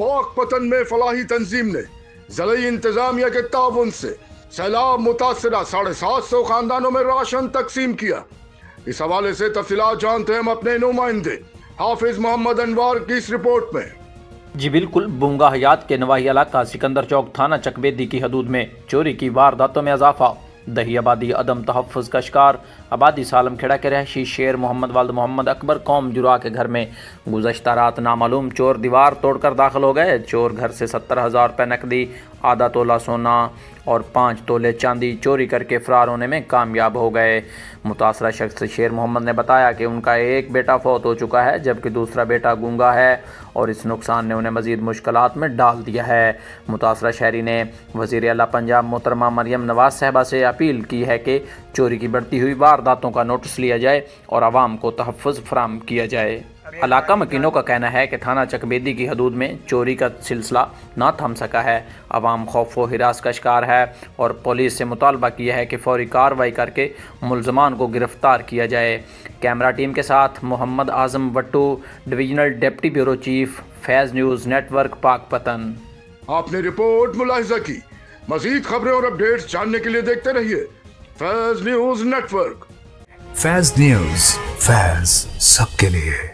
پاک پتن میں فلاحی تنظیم نے ضلعی انتظامیہ کے تعاون سے سیلاب متاثرہ 750 خاندانوں میں راشن تقسیم کیا۔ اس حوالے سے تفصیلات جانتے ہیں ہم اپنے نمائندے حافظ محمد انوار کی اس رپورٹ میں۔ جی بالکل، بونگا حیات کے نواحی علاقہ سکندر چوک تھانہ چکبیدی کی حدود میں چوری کی وارداتوں میں اضافہ۔ دہی آبادی عدم تحفظ کا شکار۔ آبادی سالم کھیڑا کے رہائشی شیر محمد والد محمد اکبر قوم جرا کے گھر میں گزشتہ رات نامعلوم چور دیوار توڑ کر داخل ہو گئے۔ چور گھر سے 70,000 روپے نقدی، آدھا تولہ سونا اور 5 تولے چاندی چوری کر کے فرار ہونے میں کامیاب ہو گئے۔ متاثرہ شخص شیر محمد نے بتایا کہ ان کا ایک بیٹا فوت ہو چکا ہے جبکہ دوسرا بیٹا گونگا ہے اور اس نقصان نے انہیں مزید مشکلات میں ڈال دیا ہے۔ متاثرہ شہری نے وزیر اعلیٰ پنجاب محترمہ مریم نواز صاحبہ سے اپیل کی ہے کہ چوری کی بڑھتی ہوئی وارداتوں کا نوٹس لیا جائے اور عوام کو تحفظ فراہم کیا جائے۔ علاقہ مکینوں کا کہنا ہے کہ تھانہ چکبیدی کی حدود میں چوری کا سلسلہ نہ تھم سکا ہے۔ عوام خوف و ہراس کا شکار ہے اور پولیس سے مطالبہ کیا ہے کہ فوری کارروائی کر کے ملزمان کو گرفتار کیا جائے۔ کیمرہ ٹیم کے ساتھ Muhammad Azam وٹو، divisional deputy bureau chief, فیض نیوز نیٹ ورک پاک پتن۔ آپ نے رپورٹ ملاحظہ کی۔ مزید خبریں اور اپڈیٹس جاننے کے لیے دیکھتے رہیے فیض نیوز نیٹ ورک۔ فیض نیوز، فیض سب کے لیے۔